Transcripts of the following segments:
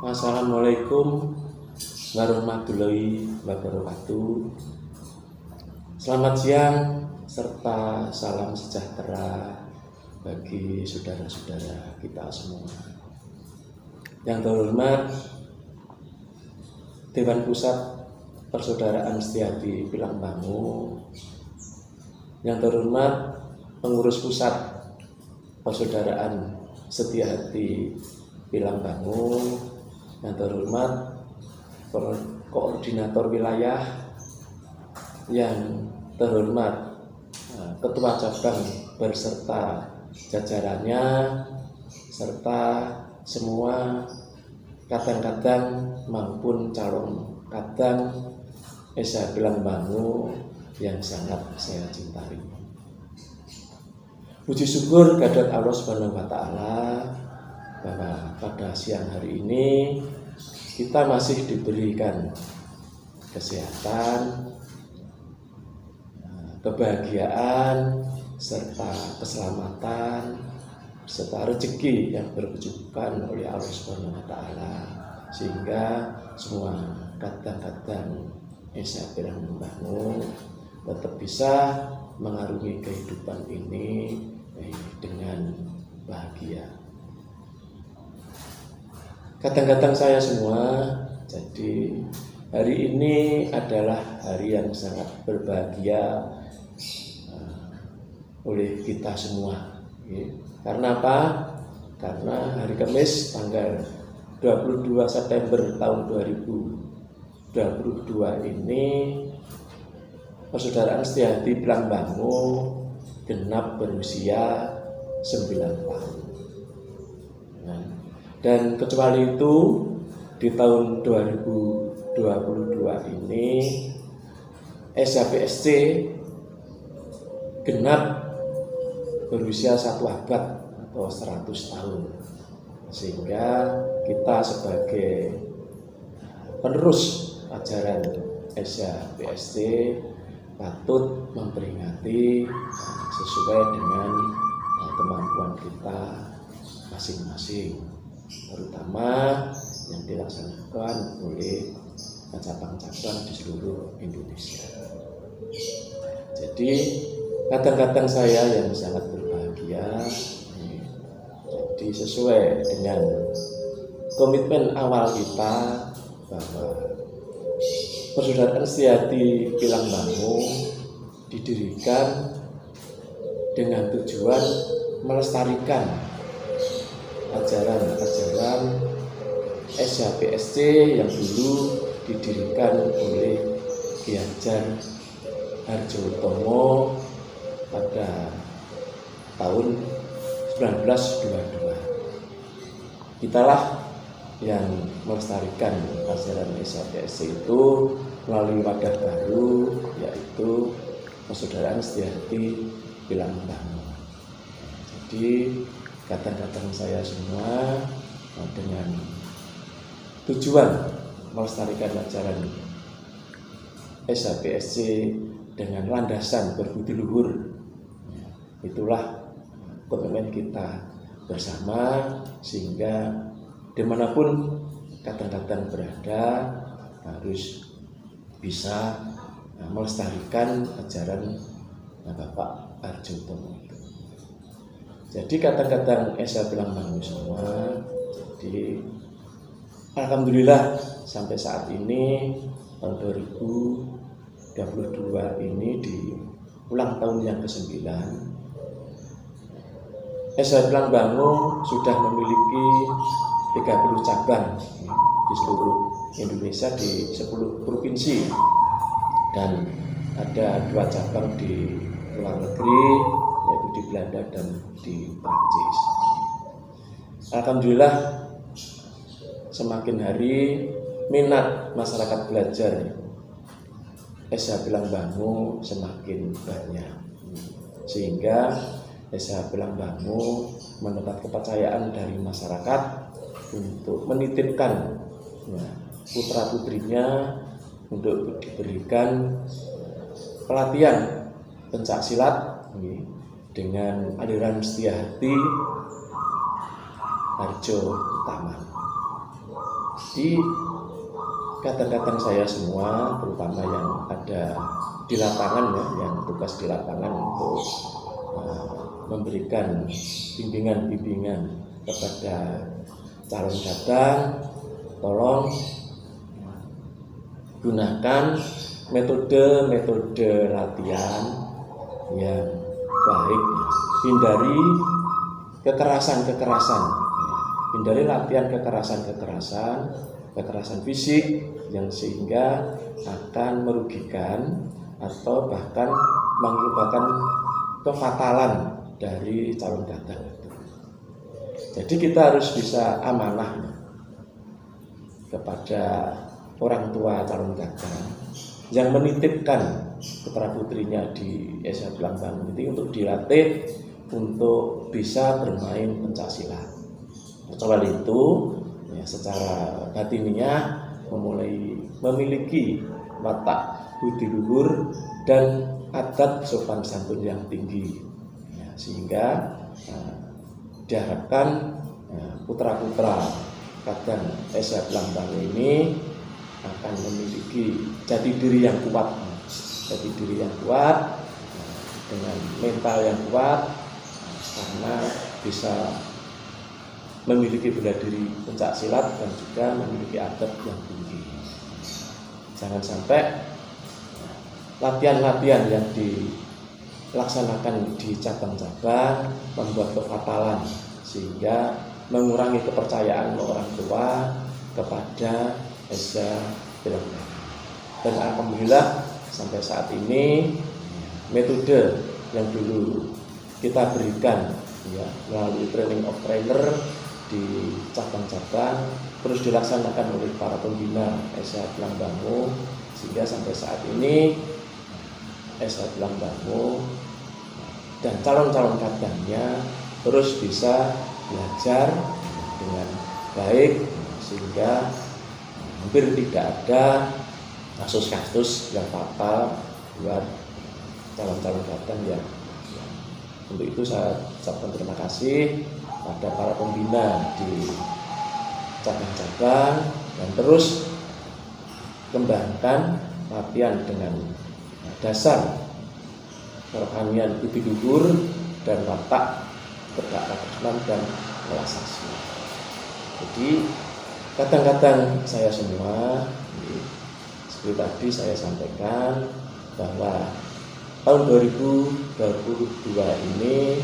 Assalamualaikum warahmatullahi wabarakatuh. Selamat siang serta salam sejahtera bagi saudara-saudara kita semua. Yang terhormat Dewan Pusat Persaudaraan Setiahati Pilangbangu, yang terhormat Pengurus Pusat Persaudaraan Setiahati Pilangbangu, yang terhormat koordinator wilayah, yang terhormat ketua cabang berserta jajarannya, serta semua kadang-kadang maupun calon kadang SH Pilangbangu yang sangat saya cintai. Puji syukur kehadirat Allah Subhanahu wa Ta'ala bahwa pada siang hari ini kita masih diberikan kesehatan, kebahagiaan, serta keselamatan, serta rezeki yang berkecukupan oleh Allah Subhanahu wa Ta'ala, sehingga semua kadang-kadang SH Pilangbangu tetap bisa mengarungi kehidupan ini dengan bahagia. Kadang-kadang saya semua, jadi hari ini adalah hari yang sangat berbahagia oleh kita semua. Karena apa? Karena hari Kamis tanggal 22 September tahun 2022 ini Persaudaraan Setiahati Pilangbangu genap berusia 9 tahun. Dan kecuali itu di tahun 2022 ini SHPSC genap berusia 1 abad atau 100 tahun, sehingga kita sebagai penerus ajaran SHPSC patut memperingati sesuai dengan kemampuan kita masing-masing, terutama yang dilaksanakan oleh cabang-cabang di seluruh Indonesia. Jadi kadang-kadang saya yang sangat berbahagia, jadi sesuai dengan komitmen awal kita bahwa Persaudaraan Setiahati Pilangbangu didirikan dengan tujuan melestarikan ajaran-ajaran SHPSC yang dulu didirikan oleh Ki Hajar Hardjotomo pada tahun 1922. Kitalah yang melestarikan ajaran SHPSC itu melalui wadah baru, yaitu Persaudaraan Setiahati Pilangbangu. Jadi kadang-kadang saya semua dengan tujuan melestarikan ajaran SHPSC dengan landasan berbudi luhur. Itulah komitmen kita bersama, sehingga dimanapun kadang-kadang berada harus bisa melestarikan ajaran Bapak Hardjotomo itu. Jadi kadang-kadang SH Pilangbangu semua, jadi alhamdulillah sampai saat ini tahun 2022 ini di ulang tahun yang ke-9, SH Pilangbangu sudah memiliki 30 cabang di seluruh Indonesia di 10 provinsi, dan ada 2 cabang di luar negeri, yaitu di Belanda dan di Prancis. Alhamdulillah semakin hari minat masyarakat belajar SH Pilang Bangu semakin banyak, sehingga SH Pilang Bangu mendapat kepercayaan dari masyarakat untuk menitipkan putra putrinya untuk diberikan pelatihan pencak silat dengan aliran Setiahati Harjo Utama. Di kadang-kadang saya semua, terutama yang ada di lapangan yang tugas di lapangan untuk memberikan bimbingan kepada calon gadang, tolong gunakan metode latihan yang baik. Hindari kekerasan, hindari latihan kekerasan fisik yang sehingga akan merugikan atau bahkan mengakibatkan kefatalan dari calon gadang itu. Jadi kita harus bisa amanah kepada orang tua calon gadang yang menitipkan putra putrinya di SH Pilang Bangu itu untuk dilatih untuk bisa bermain pencak silat. Kecuali itu, secara batiniah memiliki watak budi luhur dan adab sopan santun yang tinggi, sehingga diharapkan putra-putra gadang SH Pilang Bangu ini akan memiliki jati diri yang kuat, dengan mental yang kuat, karena bisa memiliki bela diri pencak silat dan juga memiliki adab yang tinggi. Jangan sampai latihan-latihan yang dilaksanakan di cabang-cabang membuat kefatalan, sehingga mengurangi kepercayaan orang tua kepada SH Pilang Bangu. Dan alhamdulillah sampai saat ini metode yang dulu kita berikan melalui training of trainer di cabang-cabang terus dilaksanakan oleh para pembina SH Pilang Bangu, sehingga sampai saat ini SH Pilang Bangu dan calon-calon gadangnya terus bisa belajar dengan baik, sehingga hampir tidak ada kasus-kasus yang fatal buat calon-calon gadang yang untuk itu saya ucapkan terima kasih pada para pembina di cabang-cabang dan terus kembangkan latihan dengan dasar kerohanian budi luhur dan watak berkeadaban dan welas asih. Jadi kadang-kadang saya semua seperti tadi saya sampaikan bahwa tahun 2022 ini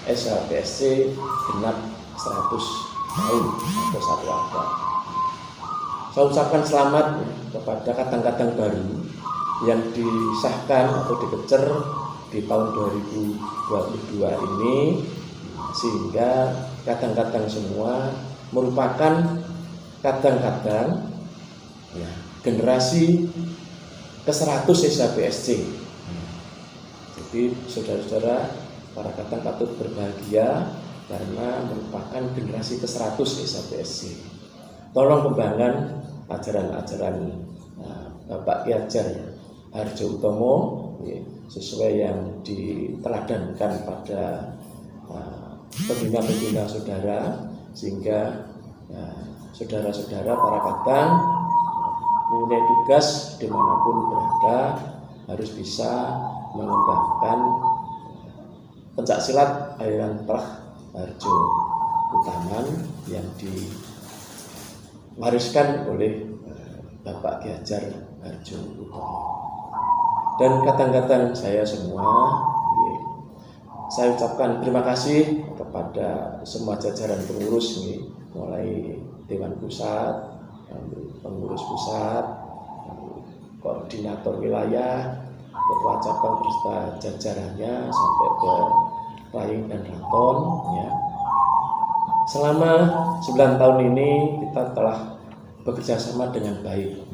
SHPSC genap 100 tahun atau 1 abad. Saya ucapkan selamat kepada kadang-kadang baru yang disahkan atau dikecer di tahun 2022 ini, sehingga kadang-kadang semua merupakan kadang-kadang generasi ke-100 SHPSC. Jadi saudara-saudara, para kadang patut berbahagia karena merupakan generasi ke-100 SHPSC. Tolong kembangkan ajaran-ajaran Bapak Ki Hajar Harjo Utomo sesuai yang diteladankan pada pembina-pembina saudara, sehingga saudara-saudara para kadang mempunyai tugas dimanapun berada harus bisa mengembangkan pencak silat aliran Trah Harjo Utaman yang diwariskan oleh Bapak Ki Hajar Harjo Utomo. Dan kadang-kadang saya semua, saya ucapkan terima kasih kepada semua jajaran pengurus mulai Dewan Pusat, pengurus pusat, koordinator wilayah, ketua cabang beserta jajarannya sampai ke Playing dan Raton. Selama 9 tahun ini kita telah bekerja sama dengan baik,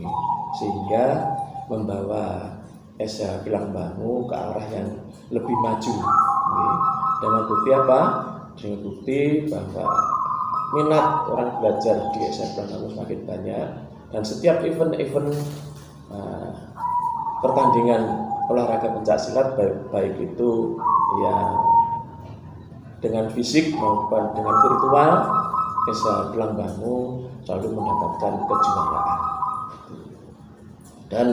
sehingga membawa SH Bilangbangu ke arah yang lebih maju. Dengan bukti apa? Dengan bukti bahwa minat orang belajar di SH Bilangbangu semakin banyak, dan setiap event-event pertandingan olahraga pencaksilat baik itu yang dengan fisik maupun dengan virtual, SH Bilangbangu selalu mendapatkan kejuaraan. Dan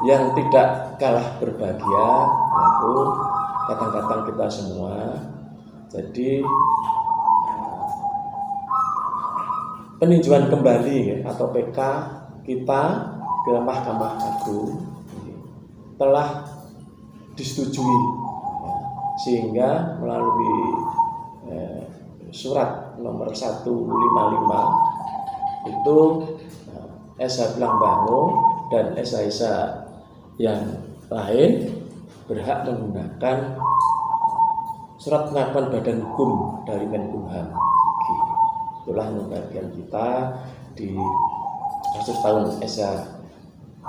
yang tidak kalah berbahagia yaitu katang-katang kita semua. Jadi peninjauan kembali atau PK kita ke Mahkamah Agung telah disetujui, sehingga melalui surat nomor 155 itu SH Bilangbangu dan SH yang lain berhak menggunakan surat pengakuan badan hukum dari Menkumham. Itulah pembagian kita di kasus tahun SH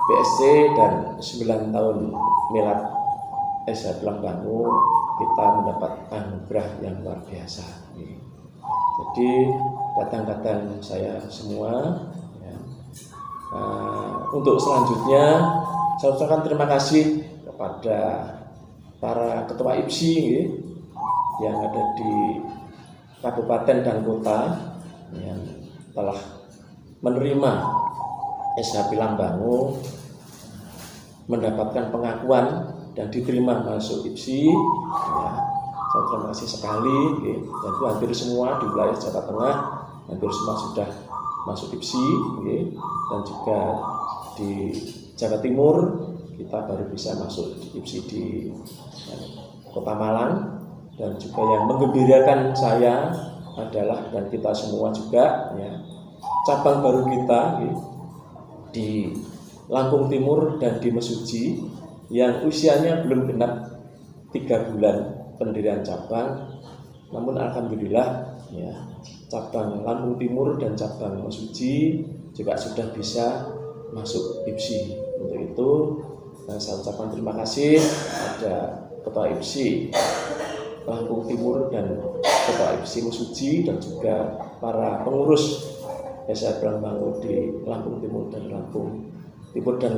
BSC dan 9 tahun milad SH Bilangbangu, kita mendapat anugerah yang luar biasa. Jadi katang-katang saya semua ya. Untuk selanjutnya saya ucapkan terima kasih kepada para ketua IPSI yang ada di kabupaten dan kota yang telah menerima SH Bilangbangu mendapatkan pengakuan dan diterima masuk IPSI. Ya, saya terima kasih sekali. Dan itu hampir semua di wilayah Jawa Tengah, hampir semua sudah masuk IPSI. Dan juga di Jawa Timur kita baru bisa masuk di IPSI di Kota Malang. Dan juga yang menggembirakan saya adalah, dan kita semua juga ya, cabang baru kita di Lampung Timur dan di Mesuji yang usianya belum genap 3 bulan pendirian cabang, namun alhamdulillah ya, cabang Lampung Timur dan cabang Mesuji juga sudah bisa masuk IPSI. Untuk itu saya ucapkan terima kasih pada Ketua IPSI Lampung Timur dan Ketua IPSI Mesuji dan juga para pengurus SH Bilangbangu di Lampung Timur dan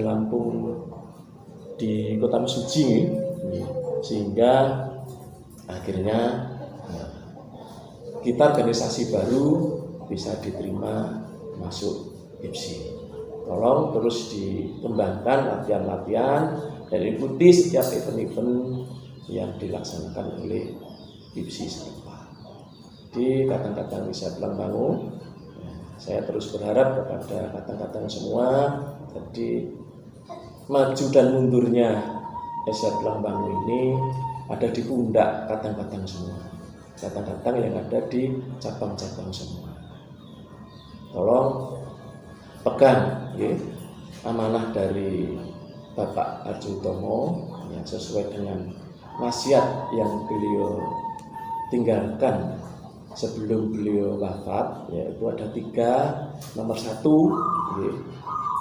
Lampung di Kota Mesuji, sehingga akhirnya kita organisasi baru bisa diterima masuk IPSI. Tolong terus dikembangkan latihan-latihan dan ikuti setiap event-event yang dilaksanakan oleh IPSI setempat. Di katang-katang SH Bilangbangu, saya terus berharap kepada katang-katang semua, jadi maju dan mundurnya SH Bilangbangu ini ada di pundak katang-katang semua, katang-katang yang ada di cabang-cabang semua. Tolong pegang amanah dari Bapak Arjutomo yang sesuai dengan wasiat yang beliau tinggalkan sebelum beliau wafat, yaitu ada 3. Nomor 1,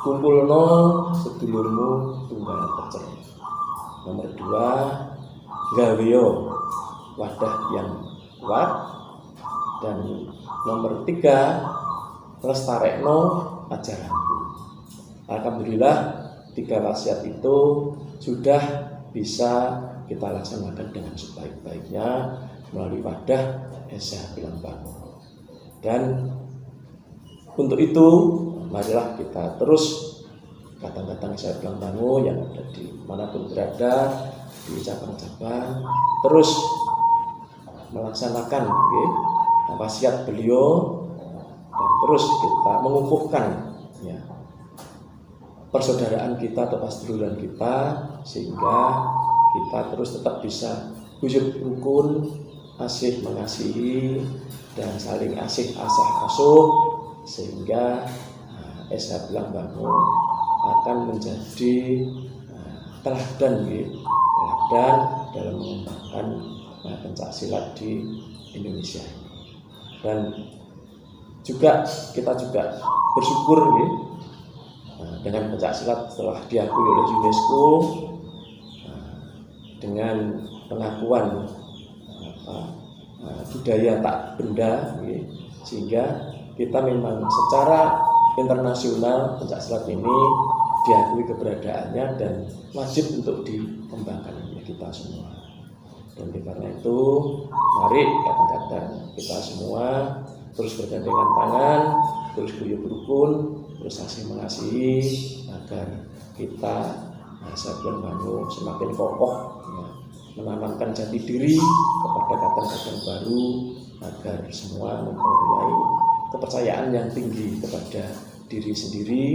kumpulno sedulurmu tunggal pecel. Nomor 2, gaweyo wadah yang kuat. Dan nomor 3, lestarekno ajaranku. Alhamdulillah 3 wasiat itu sudah bisa kita laksanakan dengan sebaik-baiknya melalui wadah SH Bilangbangu. Dan untuk itu marilah kita terus katang-katang SH Bilangbangu yang ada di manapun berada di cabang-cabang terus melaksanakan wasiat beliau, dan terus kita mengukuhkan ya, persaudaraan kita atau persaudaraan kita, sehingga kita terus tetap bisa wujud rukun, asih mengasihi, dan saling asih asah asuh, sehingga SH Bilangbangu akan menjadi teladan dalam mengembangkan pencaksilat di Indonesia. Dan juga kita juga bersyukur dengan pencaksilat setelah diakui oleh UNESCO, dengan pengakuan budaya tak benda, sehingga kita memang secara internasional pencaksilat ini diakui keberadaannya dan wajib untuk dikembangkan oleh kita semua. Dan karena itu, mari kadang-kadang kita semua terus bergandengan tangan, terus guyub rukun, terus saling mengasihi, agar kita Satuan Bangu semakin kokoh, menanamkan jati diri kepada katan-katan baru, agar semua mempunyai kepercayaan yang tinggi kepada diri sendiri,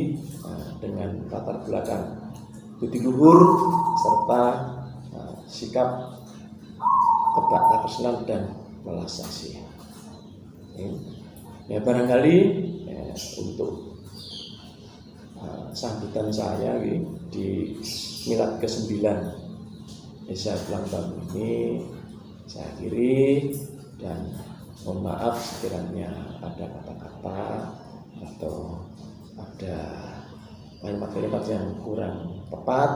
dengan latar belakang budi luhur serta sikap kebakti-kesunan dan welas asih. Ya, barangkali untuk sambutan saya di milad ke-9 Desa Belangbang ini saya akhiri, dan mohon maaf sekiranya ada kata-kata atau ada kalimat-kalimat yang kurang tepat,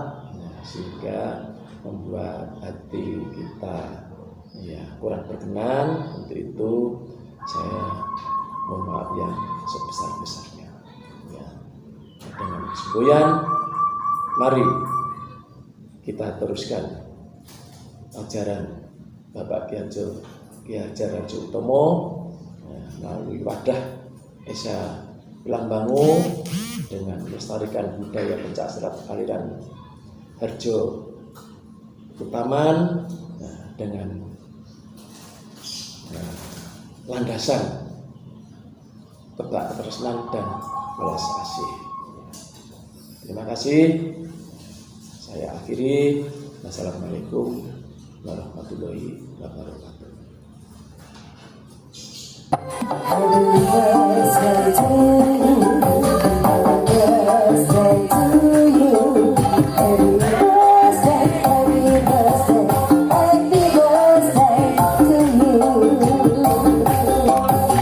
sehingga membuat hati kita kurang berkenan. Untuk itu saya mohon maaf yang sebesar-besarnya. Dengan semboyan, mari kita teruskan ajaran Bapak Ki Hajar Harjo Utomo melalui wadah Desa Belangbangu, dengan melestarikan budaya pencaksilat aliran Harjo Utaman, dengan landasan kebakti-kesunan dan welas asih. Terima kasih. Saya akhiri. Wassalamualaikum warahmatullahi wabarakatuh.